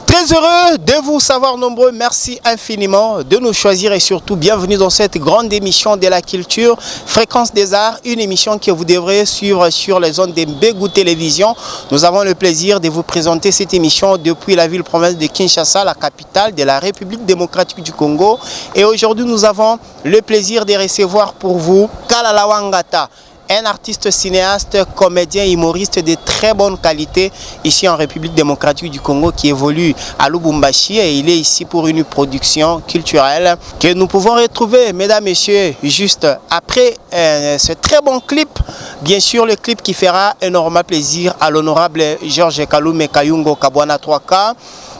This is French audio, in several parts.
Très heureux de vous savoir nombreux. Merci infiniment de nous choisir et surtout bienvenue dans cette grande émission de la culture Fréquence des Arts, une émission que vous devrez suivre sur les ondes de Mbegu Télévision. Nous avons le plaisir de vous présenter cette émission depuis la ville-province de Kinshasa, la capitale de la République démocratique du Congo. Et aujourd'hui, nous avons le plaisir de recevoir pour vous Kalala Wangata, un artiste cinéaste, comédien, humoriste de très bonne qualité ici en République démocratique du Congo qui évolue à Lubumbashi et il est ici pour une production culturelle que nous pouvons retrouver, mesdames, messieurs, juste après ce très bon clip. Bien sûr, le clip qui fera énormément plaisir à l'honorable Georges Kalume Kayungo Kabwana 3K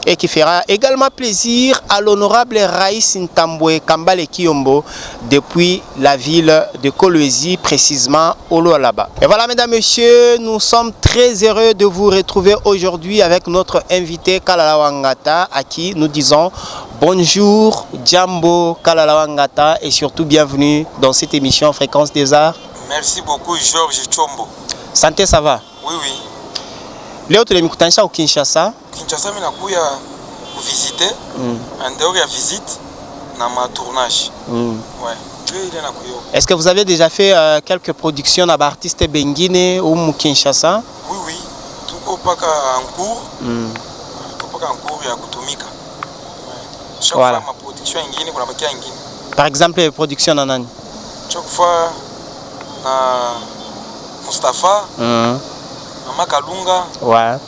et qui fera également plaisir à l'honorable Raïs Ntambwe Kambale Kiyombo depuis la ville de Kolwezi, précisément au Lualaba. Et voilà, mesdames, messieurs, nous sommes très heureux de vous retrouver aujourd'hui avec notre invité Kalala Wangata, à qui nous disons bonjour, Jambo Kalala Wangata, et surtout bienvenue dans cette émission Fréquence des Arts. Merci beaucoup, Georges Chombo. Santé, ça va? Oui, oui. Leo tulimkutanisha au Kinshasa. Kinshasa mimi nakuya visiter en dehors ya visite na ma tournage. Ouais. Est-ce que vous avez déjà fait quelques productions d'artistes bengine ou Kinshasa? Oui, oui. Tuko paka en cours. Tuko paka en cours ya kutumika. Chaque fois ma production ingine kuna bakia ingine. Par exemple, production na nani? Chaque fois na Mustafa. Mama Kalunga. Ouais.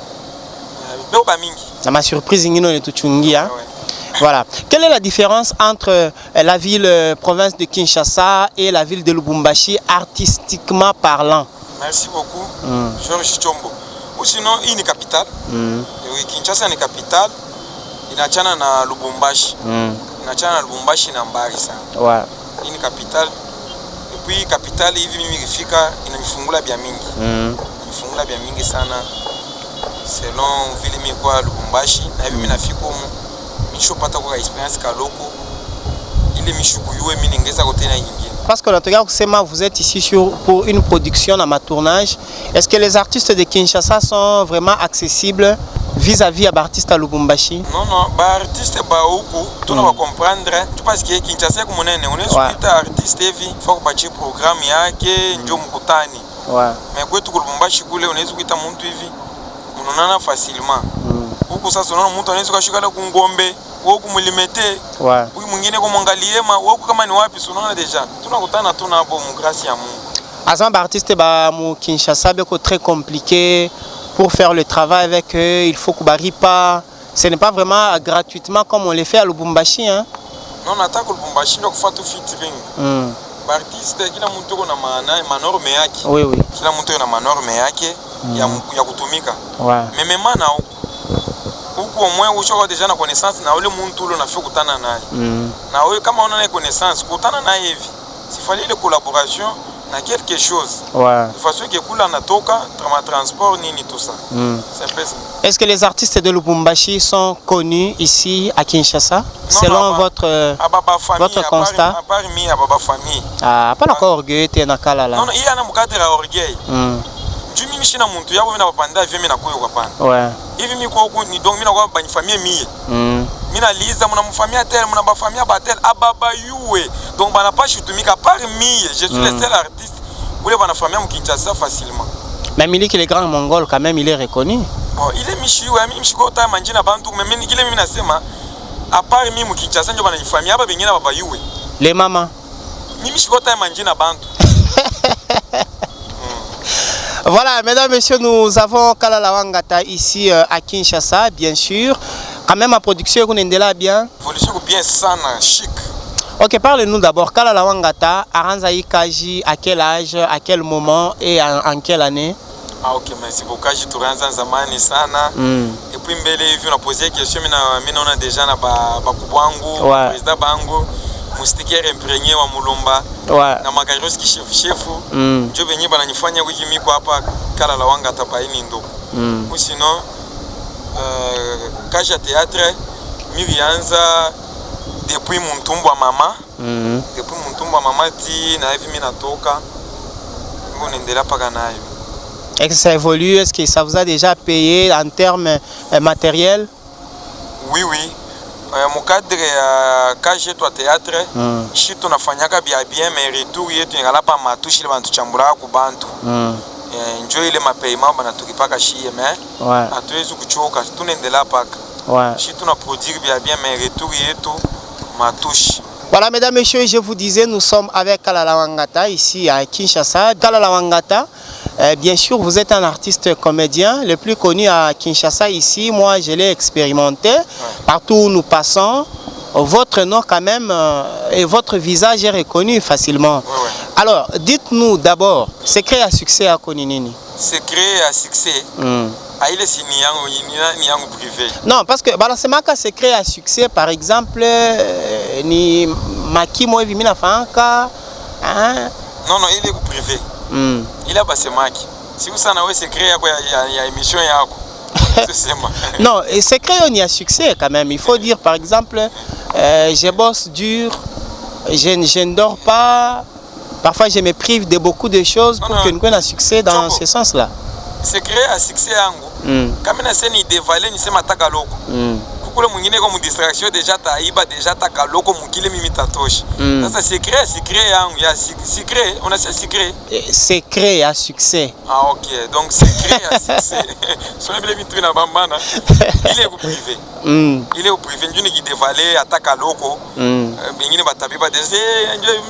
Ma surprise, voilà. Quelle est la différence entre la ville province de Kinshasa et la ville de Lubumbashi artistiquement parlant? Merci beaucoup, Georges Chombo. Ou sinon, il est une capitale. Kinshasa est une capitale. Il y a na Lubumbashi. Il y a Lubumbashi na Mbarisa. Ouais. Il y a une capitale. Et puis, capitale, il y a une fika, il y a une fungula bien mingi. Fungula bien mingi sana selon vile mi kwa Lubumbashi na hivi mimi nafika huko nishopata kwa experience kaloko ile mishukuyue mimi ningeza kote na nyingine. Parce que on regarde que vous êtes ici pour une production à ma tournage. Est-ce que les artistes de Kinshasa sont vraiment accessibles vis-à-vis à artistes à Lubumbashi? Non, non, ba artiste ba huko tuna comprendre tu parce que Kinshasa comme munene unaweza kuita artiste hivi faut kupatia programme yake ndio mkutani. Ouais. Mais kwetu Lubumbashi kule unaweza kuita mtu hivi unaonana facilement. Huko sasa unaona mtu anaweza kushuka la kungombe, wewe kumulimete. Ouais. Huyu mwingine kumwangaliema, wewe kama ni wapi unaona deja. Tunakutana tu na hapo grâce ya Mungu. Azan artiste ba mu Kinshasa beko très compliqué pour faire le travail avec eux, il faut que pas. Ce n'est pas vraiment gratuitement comme on le fait à Lubumbashi hein. Non, nataka Lubumbashi ndio kufuata featuring. Artiste kila mtu kuna manorme yake. Oui, oui. Kila mtu ana manorme yake ya kutumika. Ouais. Mais mana huko mwe ushoko deja na connaissance na ule mtu ule unafika kutana naye. Na wewe kama una connaissance kutana naye hivi. Sifali ile collaboration na quelque chose. Ouais. De façon que kula natoka transport nini tout ça. C'est peu ça. Est-ce que les artistes de Lubumbashi sont connus ici à Kinshasa? Non, selon votre constat? À part mi à baba famille. Ah, pas encore orgueil te na kala là. Non, il y a na mukadra orgueil. Tu mimi shina muntu yabo mina bapanda vime na koyo kapana. Ouais. Hivi mi kwa huko ni donc mina kwa bani famille mie. Mina liza muna mfamia tel muna ba famille batel ababa yuwe. Donc bana pas chutumika par mie, je suis le seul artiste où les bana famille Kinshasa facilement. Mais Milik le grand mongol quand même il est reconnu. Bon, il est michiwe, mimi mshiko ta manjina bantu mais mimi kile mimi nasema à part mimi Kinshasa ndio bana famille aba bengine baba yuwe. Les mamans. Mimi mshiko ta manjina bantu. Voilà, mesdames, messieurs, nous avons Kalala Wangata ici à Kinshasa, bien sûr. Quand même, ma production, vous n'êtes bien. Évolution bien sana, chic. Ok, parlez-nous d'abord. Kalala Wangata, Aranzaï Kaji, à quel âge, à quel moment et en quelle année? Ah ok, merci beaucoup. Kaji turanza zamani sana. Et puis mbele hivi on a posé question, mimi naona déjà na bakubwangu, président bangu. Mustikere imprégné wa Mulumba. Ouais. Na Magaroski chef. Ndio benye bananifanya wiki miko hapa Kalala Wangata baini ndo. Ou sinon Kaja théâtre milianza depuis Muntumbu wa mama. Depuis Muntumbu wa mama ti na hivi mimi natoka. Ngo nendela paka nayo. Est-ce que ça évolue? Est-ce que ça vous a déjà payé en termes matériels? Oui, oui. Mon cadre quand j'ai toi théâtre, je suis ton afanyaka bien, mais retour yetu ngala pa matushi le bantu chambura ku bantu. Enjoy le mapaiement bana tukipaka shie mais atuwezi kuchoka tunaendelea paka. Je suis ton à produire bien, mais retour yetu matushi. Voilà, mesdames, messieurs, je vous disais, nous sommes avec Kalala Wangata ici à Kinshasa. Kalala Wangata, bien sûr, vous êtes un artiste comédien, le plus connu à Kinshasa ici. Moi, je l'ai expérimenté. Partout où nous passons, votre nom quand même et votre visage est reconnu facilement. Alors, dites-nous d'abord, secret à succès à Koninini. Secret à succès privé. Non, parce que c'est un secret à succès, par exemple, ni Maki moi vimina fanka. Non, il est privé. Il a passé Maki. Si vous savez un secret, il y a émission non, et secret on y a succès quand même. Il faut dire par exemple, je bosse dur, je ne dors pas. Parfois je me prive de beaucoup de choses pour que nous ayons un succès dans ce sens-là. Secret à succès quand même c'est ni dévaler ni c'est mataka loko. Kukule mwingine comme distraction déjà taiba déjà taka loko mukile mimi tatoshi. Ça secret yangu ya secret on a ce secret. Secret à succès. Ah OK, donc secret à succès. Sur les mitri na bambana. Il est au privé. Il est au privé njuni qui dévaler ataka loko. Bengine batabiba déjà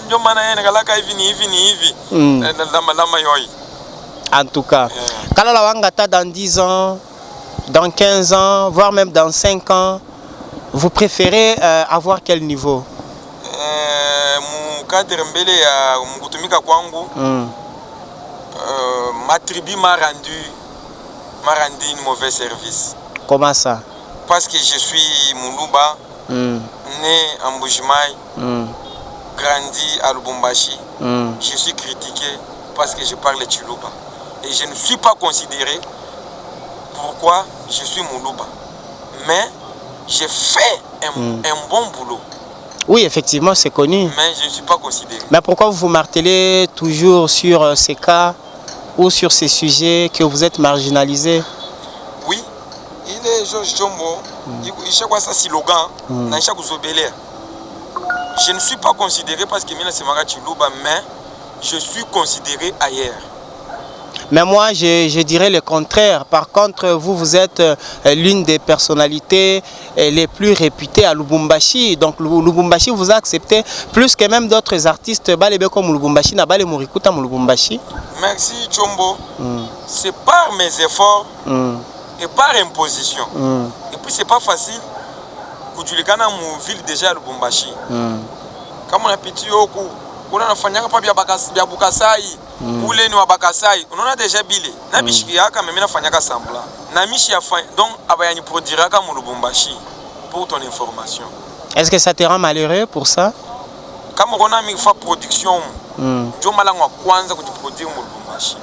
ndio maana yeye ngalaka hivi. Lama yoi. En tout cas, Kalala Wangata dans 10 ans, dans 15 ans, voire même dans 5 ans, vous préférez avoir quel niveau? Mon cadre mbele ya mkutumika kwangu, ma tribu m'a rendu une mauvaise service. Comment ça? Parce que je suis Muluba, né à Mbujimaï, grandi à Lubumbashi. Je suis critiqué parce que je parle Chiluba. Et je ne suis pas considéré pourquoi je suis Muluba. Mais j'ai fait un bon boulot. Oui, effectivement, c'est connu. Mais je ne suis pas considéré. Mais pourquoi vous vous martelez toujours sur ces cas ou sur ces sujets que vous êtes marginalisé? Oui, il est Georges Chombo. Il chaque fois ça slogan, je ne suis pas considéré parce que c'est Mara Chiluba, mais je suis considéré ailleurs. Mais moi, je dirais le contraire. Par contre, vous êtes l'une des personnalités les plus réputées à Lubumbashi. Donc, Lubumbashi vous a accepté plus que même d'autres artistes comme Lubumbashi, Nabale Murikuta Lubumbashi. Merci, Chombo. C'est par mes efforts et par imposition. Et puis, c'est pas facile. Kujulikana mu ville déjà à Lubumbashi. Comme on a petit yoku, on a fait un Bukasai. Ule ni wabakasai, on a déjà bilé. Na bishiki yaka mais na fanyaka semblant. Na mishi ya fan donc abayani produiraka mu Lubumbashi pour ton information. Est-ce que ça te rend malheureux pour ça? Comme on a mis fa production, ndio malango kwanza kujiproduire mu Lubumbashi.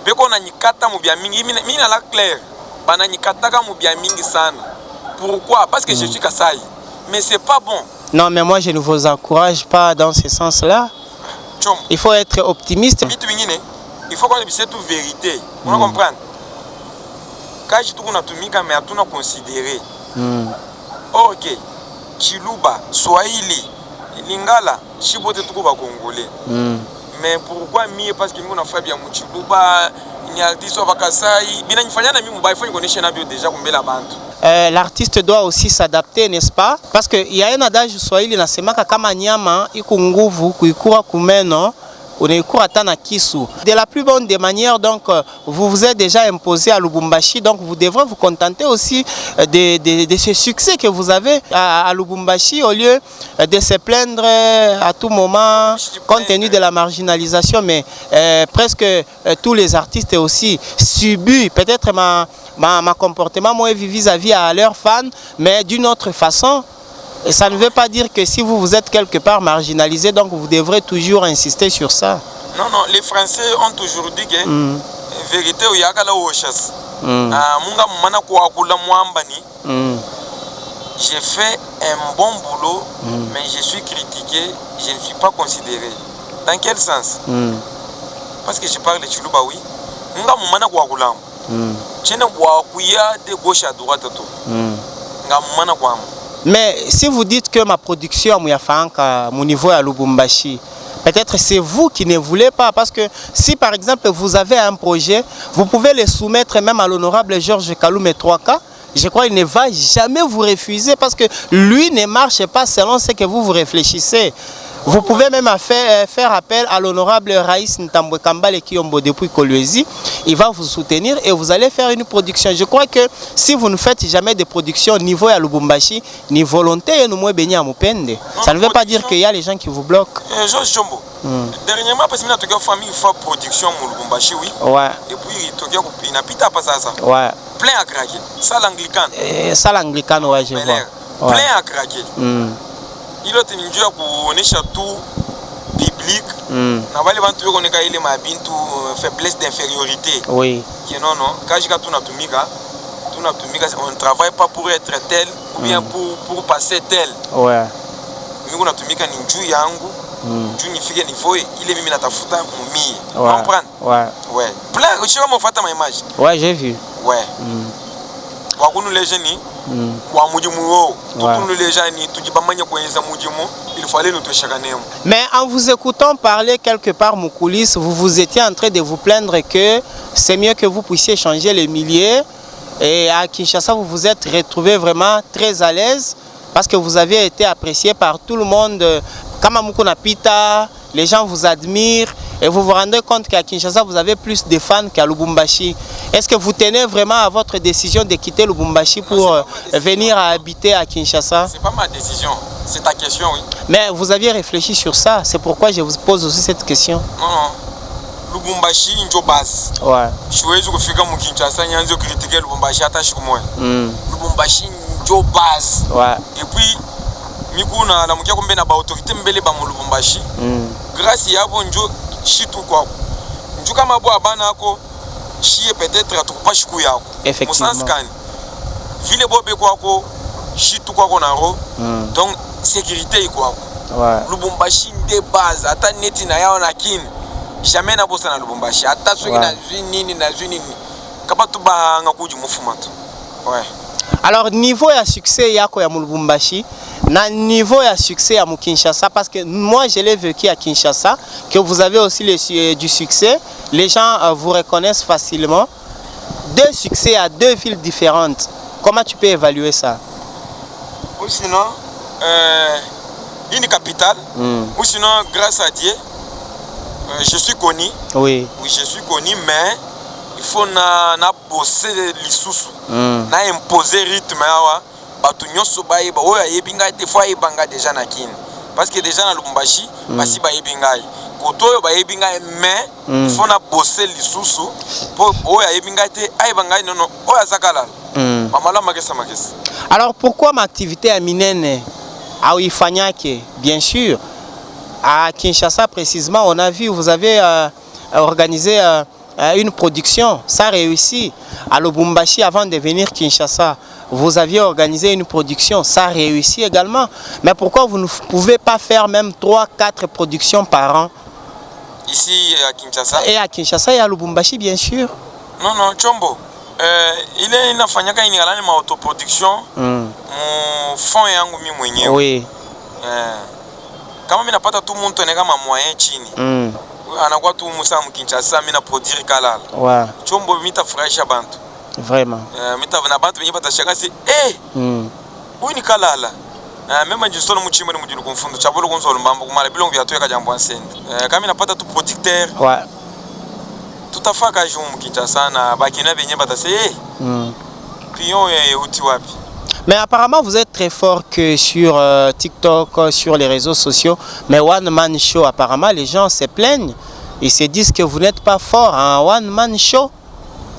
Beko na nyikata mu bia mingi, mimi na la clair. Bana nyikataka mu bia mingi sana. Pourquoi? Parce que je suis Kasai. Mais c'est pas bon. Non, mais moi je ne vous encourage pas dans ce sens-là. Il faut être optimiste. Il faut qu'on ait toute vérité. On comprend. Quand je trouve que mais on a considéré. Ok, Chiluba, Swahili, Lingala, Chibote Tukuba Congolais. Mais pourquoi mieux? Parce que nous avons fait bien Chiluba, il y a des gens qui déjà la bande. L'artiste doit aussi s'adapter, n'est-ce pas? Parce qu'il y a un adage Swahili na semaka kama nyama iko nguvu kuikura kumeno unaikura tana kisu. De la plus bonne des manières, donc vous vous êtes déjà imposé à Lubumbashi, donc vous devrez vous contenter aussi de ce succès que vous avez à Lubumbashi au lieu de se plaindre à tout moment compte tenu de la marginalisation. Mais presque tous les artistes aussi subissent peut-être ma comportement moi vis-à-vis à leurs fans, mais d'une autre façon. Et ça ne veut pas dire que si vous êtes quelque part marginalisé, donc vous devrez toujours insister sur ça. Non, non, les Français ont toujours dit que vérité ou yakala ou chasse. J'ai fait un bon boulot, mais je suis critiqué, je ne suis pas considéré. Dans quel sens? Parce que je parle de Chiluba, oui. Tchene Wakuya de gauche à droite tout. Ngamana kwa. Mais si vous dites que ma production à mon niveau à Lubumbashi, peut-être c'est vous qui ne voulez pas, parce que si par exemple vous avez un projet, vous pouvez le soumettre même à l'honorable Georges Kalume 3K. Je crois qu'il ne va jamais vous refuser parce que lui ne marche pas selon ce que vous réfléchissez. Vous pouvez même faire appel à l'honorable Raïs Ntambwe Kambale Kiyombo depuis Kolwezi. Il va vous soutenir et vous allez faire une production. Je crois que si vous ne faites jamais de production niveau à Lubumbashi, ni volonté, nous béni à Mupende. Ça ne veut pas dire qu'il y a les gens qui vous bloquent. Georges Jombo. Dernièrement, parce que nous avons famille fois production à Lubumbashi, oui. Ouais. Et puis, il n'a pas ça. Ouais. Plein à craquer. Ça l'anglican. Ça l'anglican, ouais, je vois. Ouais. Plein à craquer. Il a tenu pour château biblique. Na wale bantu yoko neka ile mabintu faiblesse d'infériorité. Oui. Qui non. Quand je tu natumika, on ne travaille pas pour être tel ou bien pour passer tel. Ouais. Mimi natumika ni njuu yangu. Njuu nifike niveau ile mimi natafuta mumie. Ouais. Comprendre? Ouais. Ouais. Plein, je sais comment faire ma image. Ouais, j'ai vu. Ouais. Wakunu les jeunes wa mujimu wo tukunu les jeunes tujibamanya kwenyeza mujimu il fallait nous toucher kanemo. Mais en vous écoutant parler quelque part mon coulisse, vous étiez en train de vous plaindre que c'est mieux que vous puissiez changer les milieux et à Kinshasa vous vous êtes retrouvé vraiment très à l'aise parce que vous avez été apprécié par tout le monde. Kamamuko Napita, les gens vous admirent et vous vous rendez compte qu'à Kinshasa vous avez plus de fans qu'à Lubumbashi. Est-ce que vous tenez vraiment à votre décision de quitter Lubumbashi pour venir habiter à Kinshasa? C'est pas ma décision, c'est ta question, oui. Mais vous aviez réfléchi sur ça, c'est pourquoi je vous pose aussi cette question. Non. Lubumbashi njo base. Ouais. Siwezi kufika mu Kinshasa nyanzo critiquer Lubumbashi hata siku moja. Lubumbashi njo base. Ouais. Et puis mikuna na mukia kombe na ba autorité mbele ba mu Lubumbashi. Grâce yabo njo shitu kwako. Njo kama bo abana ako chie peut-être atukupa shiku yako. Effectivement. Musanskani. Vile bobe kwako shitu kwako naro. Donc sécurité ikwako. Ouais. Lubumbashi nde base ata neti na yao na kini. Jamais na bossa na Lubumbashi. Ata soki na zuni kapa tu ba ngakuji mufumatu. Ouais. Alors niveau ya succès yako ya Lubumbashi na niveau ya succès à Kinshasa, parce que moi je l'ai vécu à Kinshasa, que vous avez aussi du succès, les gens vous reconnaissent facilement. Deux succès à deux villes différentes. Comment tu peux évaluer ça? Ou sinon, une capitale, ou sinon grâce à Dieu, je suis connu. Oui. Oui, je suis connu, mais il faut na bosser lisusu, na imposer rythme awa. Batu nyoso bayiba oya yebinga te fois yebanga déjà na kin parce que déjà na Lubumbashi basi bayebinga koto ba yebinga mais il faut na bosser lisusu pour oya yebinga te ayebanga non oya zakala mamala makesa. Alors pourquoi ma activité à Minene à Ifanyake? Bien sûr à Kinshasa précisément on a vu vous avez organisé une production, ça réussit. À Lubumbashi avant de venir Kinshasa vous aviez organisé une production, ça réussit également. Mais pourquoi vous ne pouvez pas faire même 3-4 productions par an? Ici à Kinshasa? Et à Kinshasa et à Lubumbashi, bien sûr. Non, Chombo. Il est une ma autoproduction. Mon fond est un moyen. Oui. Quand même, il n'a pas tout le monde qui a un moyen chini. Anakuwa tu musa mu Kinshasa mina produire kalala. Ouais. Chombo mita furahisha bantu. Vraiment. Mita na bantu benye batashaka si uyu ni kalala. Même je solo muchimwe ni mujulu kumfundu chabolo konsolo mbambo kumala bilongo bya toyeka jambo ansende. Kama napata tu producteur. Ouais. Tutafaka jour mu Kinshasa na bakina benye batase pion ya uti wapi. Mais apparemment vous êtes très fort que sur TikTok, sur les réseaux sociaux. Mais One Man Show, apparemment les gens se plaignent. Ils se disent que vous n'êtes pas fort en One Man Show.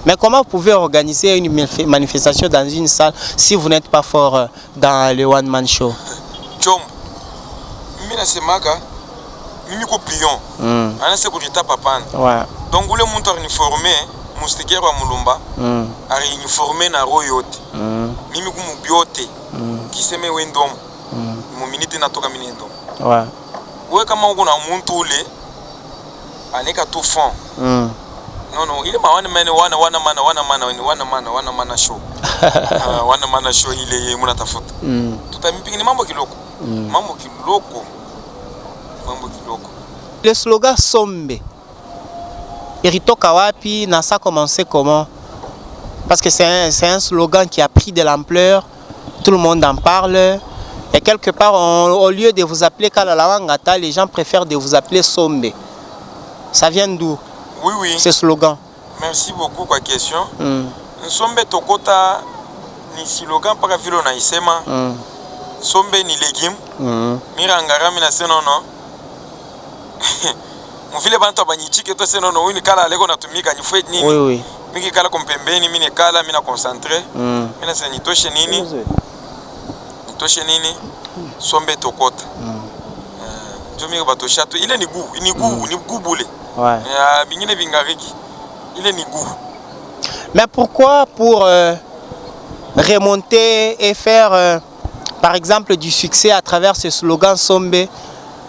Mais comment vous pouvez organiser une manifestation dans une salle si vous n'êtes pas fort dans le One Man Show? Chom, mimi nasemaka mimi ko pion. Ana sécurité papa. Ouais. Donc ule muntu uniformé mustikero wa mulumba ari uniformé na royote. Mimi kumu biote kiseme wendom mu minute natoka minendo. Ouais. Wewe kama uko na muntu ule aneka tu fond Non, il est ma one mana show. One mana show il est munatafuta. Tutamipiki ni mambo kiloko. Mambo kiloko. Le slogan Sombe. Iritoka wapi, na ça commencé comment? Parce que c'est un slogan qui a pris de l'ampleur, tout le monde en parle. Et quelque part, au lieu de vous appeler Kalalawangata, les gens préfèrent de vous appeler Sombe. Ça vient d'où? Oui. Ce slogan. Merci beaucoup pour la question. Sombe Tokota, ni slogan para vilo na isema. Sombe ni légume. Mirangara mina senono. Mufile bantu abanyichike to senono wini kala aleko natumika nyifwe nini? Oui. Miki kala kompembeni mine kala mina concentré. Mina se nitoshe nini? Nitoshe nini? Sombe Tokota. Jomi bato chato ile ni goût boule. Ouais. Bingine bingariki. Il est nigou. Mais pourquoi pour remonter et faire par exemple du succès à travers ce slogan Sombe,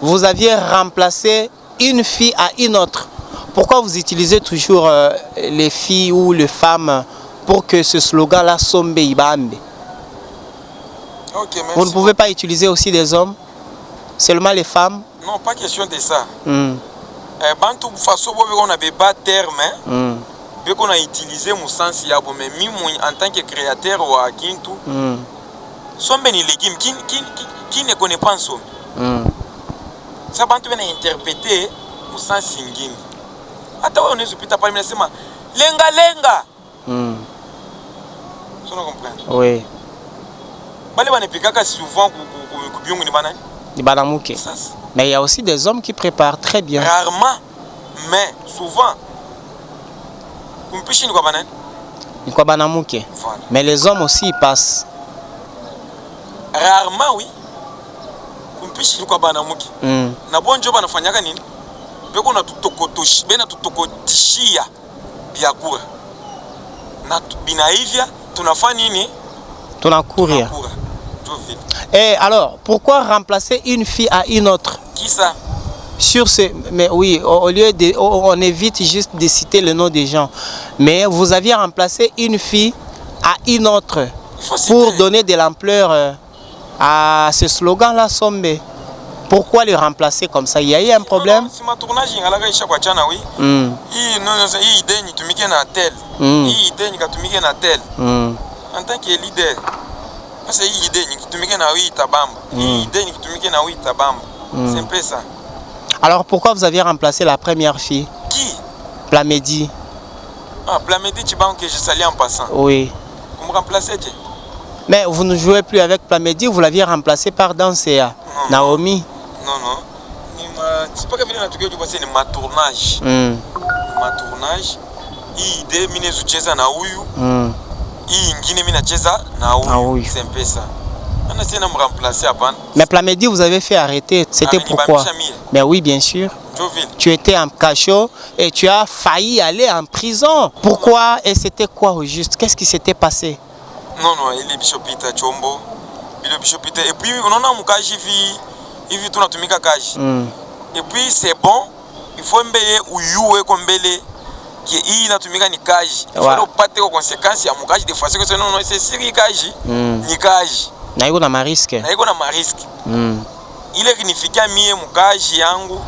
vous aviez remplacé une fille à une autre? Pourquoi vous utilisez toujours les filles ou les femmes pour que ce slogan là Sombe Ibambe? Okay, vous ne pouvez pas utiliser aussi des hommes? Seulement les femmes? Non, pas question de ça. Bantu façon on a pas terme qu'on a utilisé mon sens yabo mais en tant que créateur ou à Kintu Sombe ni légume qui ne connaît pas Sombe ça bantu bien interpréter mon sens singing ata on est pita pas sema lenga tu comprends? Oui. Bale banepikaka souvent ku byungu ni banani ni banamuke. Mais il y a aussi des hommes qui préparent très bien. Rarement, mais souvent. Voilà. Mais les hommes aussi ils passent. Rarement, oui. Na bonjo banafanyaka nini? Beko na tutokotoshi, bena tutokotishia biakura. Na binaivya tunafanya nini? Tunakuria. Et alors, pourquoi remplacer une fille à une autre? Qui ça? Sur ce, mais oui, au lieu de, on évite juste de citer le nom des gens. Mais vous aviez remplacé une fille à une autre pour donner de l'ampleur à ce slogan-là, Sombe. Pourquoi le remplacer comme ça? Il y a eu un problème? Si ma tournage il a chaque fois chana oui. Il idée ni tumike na tel. Il idée ni katumike na tel. En tant que leader. C'est une idée ni kitumike na oui tabamba. Une idée ni kitumike na oui tabamba. C'est un peu ça. Alors pourquoi vous aviez remplacé la première fille? Qui? Plamedi. Ah, Plamedi, tu banques que je salue en passant. Oui. Vous me remplacez? Mais vous ne jouez plus avec Plamedi, vous l'aviez remplacé par Dansea. Naomi. Non. C'est pas que c'est ma tournage. Ma tournage. Il idée mine zucheza na huyu. Il ingine mina cheza na huyu. C'est un peu ça. On a essayé de me remplacer avant. Mais Plamedi, vous avez fait arrêter. C'était pourquoi? Mais oui, bien sûr. Tu étais en cachot et tu as failli aller en prison. Pourquoi et c'était quoi au juste? Qu'est-ce qui s'était passé? Non, il est Bishopita Chombo. Il est Bishopita. Et puis, on a un kaji, il vit tout notre mika kaji. Et puis, c'est bon. Il faut m'bayer ou you comme belé. Qui est natumika ni kaji. Il faut pas te conséquences. Il y a mon kaji des fois. C'est non, c'est siri kaji. Ni kaji. Naiko na mariske. Naiko na mariske. Ile kinifikia mie mukaji yangu.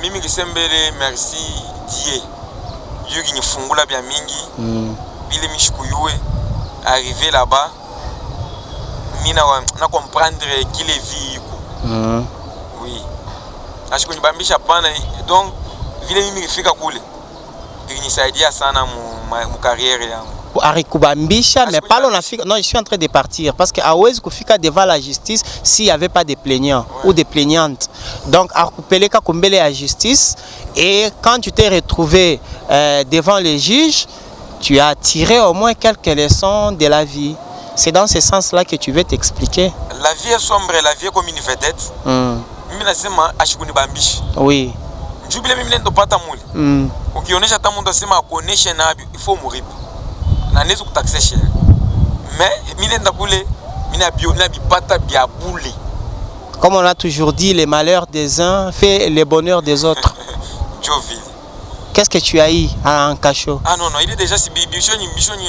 Mimi kisembele merci Dieu. Dieu qui nifungula bia mingi. Bile mishikuyue arrivé là-bas. Mina na comprendre qu'il est vie. Oui. Ashiko nibambisha pana donc vile mimi kifika kule. Kinisaidia sana mu carrière yangu. Arikubambisha, mais pas l'onafika. Non, je suis en train de partir parce que Awez Kufika devant la justice s'il n'y avait pas de plaignants ou des plaignantes. Donc, Arkupeleka Kumbele à justice et quand tu t'es retrouvé devant les juges, tu as tiré au moins quelques leçons de la vie. C'est dans ce sens-là que tu veux t'expliquer. La vie est sombre, la vie est comme une vedette. Oui. Jubile mimi ndo pata muli. Ukionesha hata mtu asema akuoneshe na il faut mourir. Na nezo kutaxer cher. Mais mimi ndo kule mina biona bipata bia boule. Comme on a toujours dit, les malheurs des uns fait le bonheur des autres. Joville. Qu'est-ce que tu as eu en cachot? Ah non, non, il est déjà si bichon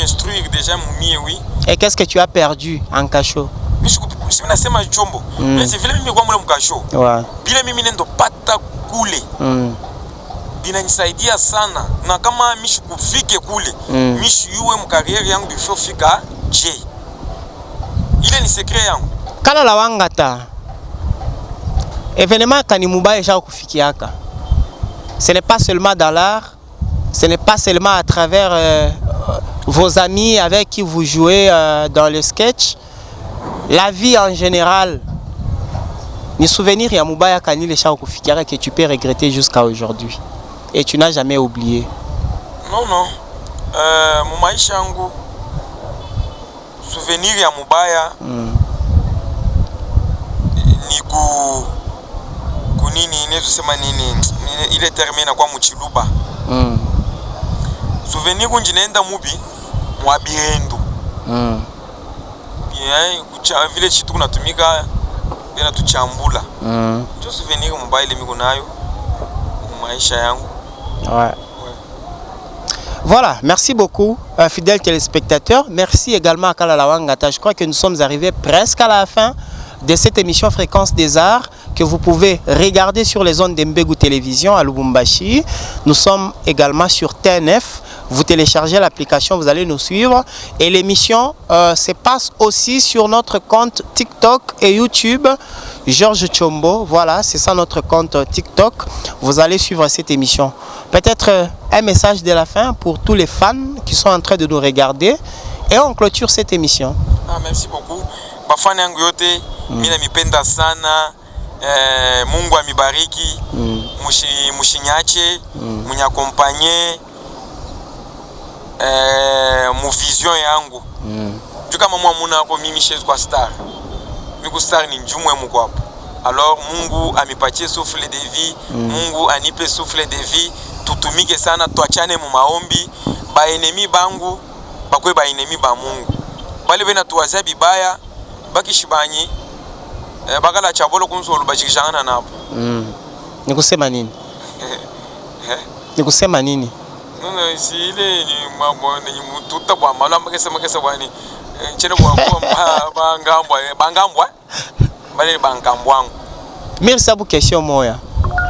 instruire déjà mumie, oui. Et qu'est-ce que tu as perdu en cachot? Si mimi nasema chombo, mais c'est vile mimi kwa mule mkasho. Ouais. Bila mimi nendo pata kule. Binanisaidia sana. Na kama mishi kufike kule, mishi yuwe mkariere yangu bifo fika J. Ile ni secret yangu. Kala la wangata. Événement kanimubaya ja kufikiaka. Ce n'est pas seulement dans l'art, ce n'est pas seulement à travers vos amis avec qui vous jouez dans le sketch. La vie en général, ni souvenir ya mubaya kanile cha kufikiaka que tu peux regretter jusqu'à aujourd'hui. Et tu n'as jamais oublié. Non, non. Mu maisha yangu souvenir ya mubaya ni kunini inezosema nini ile termina kwa muchiluba. Souvenir kunji naenda mubi mwabirendo. Bien kucha vile chitu kunatumika bila tuchambula. Ndio souvenir mubaya ile miko nayo mu maisha yangu. Ouais. Voilà, merci beaucoup, fidèles téléspectateurs. Merci également à Kalala Wangata. Je crois que nous sommes arrivés presque à la fin de cette émission Fréquence des Arts que vous pouvez regarder sur les ondes d'Mbegu Télévision à Lubumbashi. Nous sommes également sur TNF. Vous téléchargez l'application, vous allez nous suivre. Et l'émission se passe aussi sur notre compte TikTok et YouTube. Georges Chombo, voilà, c'est ça notre compte TikTok. Vous allez suivre cette émission. Peut-être un message de la fin pour tous les fans qui sont en train de nous regarder. Et on clôture cette émission. Ah, merci beaucoup. Bafani yangu yote, mina mipenda sana. Mungu amibariki. Mushinyache, munyakompanye. Mu vision yangu. Juka mama muna hapo mimi shezu kwa star. Miku star ni njumwe mko hapo. Alors Mungu amipatie souffle de vie, Mungu anipe souffle de vie, tutumike sana tuachane mu maombi, ba enemi bangu, bakwe ba enemi ba Mungu. Bale bena tuwazia bibaya, bakishibanyi, bakala chabolo kunsolo bachikishana napo. Nikusema nini? Nikusema nini? Non, si ile ni mambo ni mututa bwa malamba kesa bwani. Nchene bwa bangambwa. Bale bangambwangu. Merci à vous, question moya.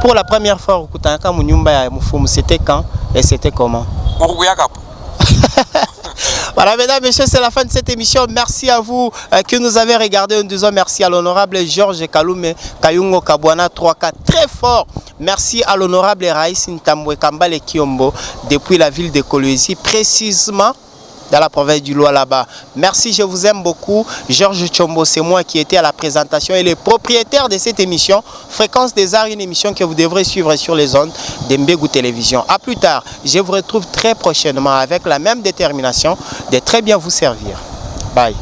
Pour la première fois, ukutaka mu nyumba ya Mufumu, c'était quand et c'était comment? Voilà, mesdames et messieurs, c'est la fin de cette émission. Merci à vous qui nous avez regardé. Nous disons merci à l'honorable Georges Kalume Kayungo Kabwana 3K, très fort. Merci à l'honorable Raïs Ntambwe Kambale Kiombo depuis la ville de Kolwezi, précisément dans la province du Lualaba. Merci, je vous aime beaucoup. Georges Chombo, c'est moi qui étais à la présentation et le propriétaire de cette émission Fréquence des Arts, une émission que vous devrez suivre sur les ondes d'Mbegu Télévision. A plus tard, je vous retrouve très prochainement avec la même détermination de très bien vous servir. Bye.